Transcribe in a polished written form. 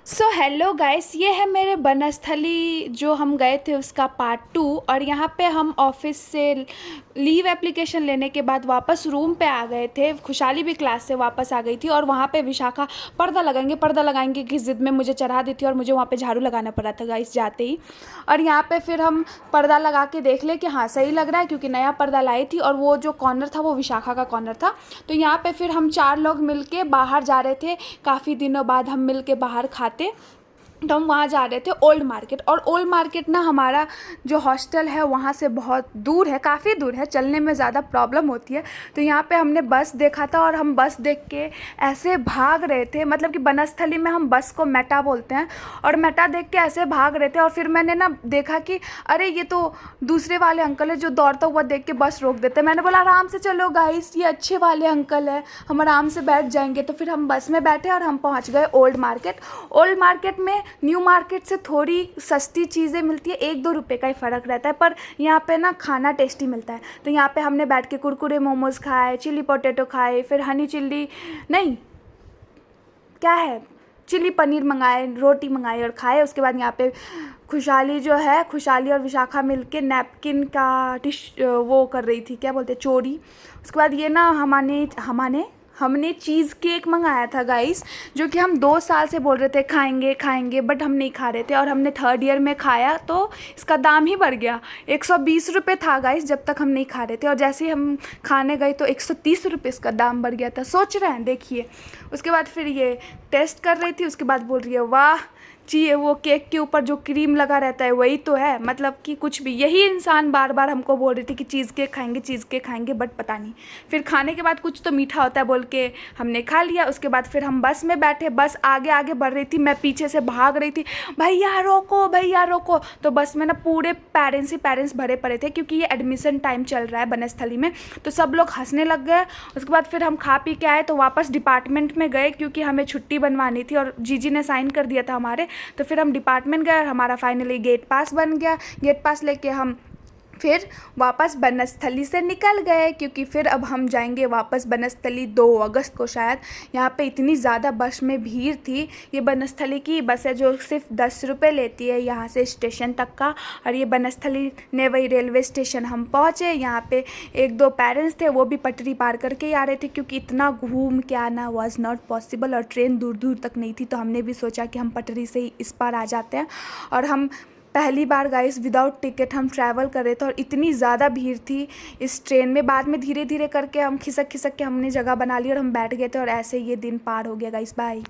So hello guys, ये है मेरे बनस्थली जो हम गए थे उसका पार्ट 2। और यहाँ पे हम ऑफिस से लीव एप्लीकेशन लेने के बाद वापस रूम पे आ गए थे। खुशहाली भी क्लास से वापस आ गई थी और वहाँ पे विशाखा पर्दा लगाएंगे की ज़िद में मुझे चढ़ा दी थी और मुझे वहाँ पे झाड़ू लगाना पड़ा था गाइस जाते ही। और यहाँ पे फिर हम पर्दा लगा के देख ले कि हाँ सही लग रहा है, क्योंकि नया पर्दा लाई थी और वो जो कॉर्नर था वो विशाखा का कॉर्नर था। तो यहाँ पे फिर हम 4 लोग मिलके बाहर जा रहे थे। काफ़ी दिनों बाद हम मिलके बाहर खाते, तो हम वहाँ जा रहे थे ओल्ड मार्केट। और ओल्ड मार्केट ना हमारा जो हॉस्टल है वहाँ से बहुत दूर है, काफ़ी दूर है, चलने में ज़्यादा प्रॉब्लम होती है। तो यहाँ पे हमने बस देखा था और हम बस देख के ऐसे भाग रहे थे, मतलब कि बनस्थली में हम बस को मेटा बोलते हैं, और मेटा देख के ऐसे भाग रहे थे। और फिर मैंने ना देखा कि अरे ये तो दूसरे वाले अंकल है जो दौड़ता हुआ देख के बस रोक देते। मैंने बोला आराम से चलो गाइस, ये अच्छे वाले अंकल है, हम आराम से बैठ जाएंगे। तो फिर हम बस में बैठे और हम पहुँच गए ओल्ड मार्केट। ओल्ड मार्केट में न्यू मार्केट से थोड़ी सस्ती चीज़ें मिलती है, 1-2 रुपये का ही फ़र्क रहता है, पर यहाँ पे ना खाना टेस्टी मिलता है। तो यहाँ पे हमने बैठ के कुरकुरे मोमोज़ खाए, चिली पोटैटो खाए, फिर हनी चिल्ली नहीं क्या है चिली पनीर मंगाए, रोटी मंगाई और खाए। उसके बाद यहाँ पे खुशहाली जो है, खुशहाली और विशाखा मिलके नैपकिन का डिश वो कर रही थी, क्या बोलते चोरी। उसके बाद ये ना हमने चीज़ केक मंगाया था गाइस, जो कि हम 2 साल से बोल रहे थे खाएंगे खाएंगे, बट हम नहीं खा रहे थे। और हमने 3rd ईयर में खाया तो इसका दाम ही बढ़ गया। 120 रुपये था गाइस जब तक हम नहीं खा रहे थे, और जैसे ही हम खाने गए तो 130 रुपये इसका दाम बढ़ गया था। सोच रहे हैं, देखिए। उसके बाद फिर ये टेस्ट कर रही थी, उसके बाद बोल रही है वाह चाहिए, वो केक के ऊपर जो क्रीम लगा रहता है वही तो है, मतलब कि कुछ भी। यही इंसान बार बार हमको बोल रही थी कि चीज़ केक खाएंगे, बट पता नहीं। फिर खाने के बाद कुछ तो मीठा होता है बोल के हमने खा लिया। उसके बाद फिर हम बस में बैठे, बस आगे आगे बढ़ रही थी, मैं पीछे से भाग रही थी, भैया रोको भैया रोको। तो बस में ना पूरे पेरेंट्स ही पेरेंट्स भरे पड़े थे, क्योंकि ये एडमिशन टाइम चल रहा है बनस्थली में। तो सब लोग हंसने लग गए। उसके बाद फिर हम खा पी के आए तो वापस डिपार्टमेंट में गए, क्योंकि हमें छुट्टी बनवानी थी और जीजी ने साइन कर दिया था हमारे। तो फिर हम डिपार्टमेंट गए और हमारा फाइनली गेट पास बन गया। गेट पास लेके हम फिर वापस बनस्थली से निकल गए, क्योंकि फिर अब हम जाएंगे वापस बनस्थली 2 अगस्त को शायद। यहाँ पे इतनी ज़्यादा बस में भीड़ थी। ये बनस्थली की बस है जो सिर्फ 10 रुपये लेती है यहाँ से स्टेशन तक का। और ये बनस्थली नेवई रेलवे स्टेशन हम पहुँचे। यहाँ पे 1-2 पेरेंट्स थे, वो भी पटरी पार करके ही आ रहे थे, क्योंकि इतना घूम के आना वॉज नॉट पॉसिबल और ट्रेन दूर दूर तक नहीं थी। तो हमने भी सोचा कि हम पटरी से ही इस पार आ जाते हैं। और हम पहली बार गाइस विदाउट टिकट हम ट्रैवल कर रहे थे, और इतनी ज़्यादा भीड़ थी इस ट्रेन में। बाद में धीरे धीरे करके हम खिसक खिसक के हमने जगह बना ली और हम बैठ गए थे, और ऐसे ये दिन पार हो गया गाइस। बाय।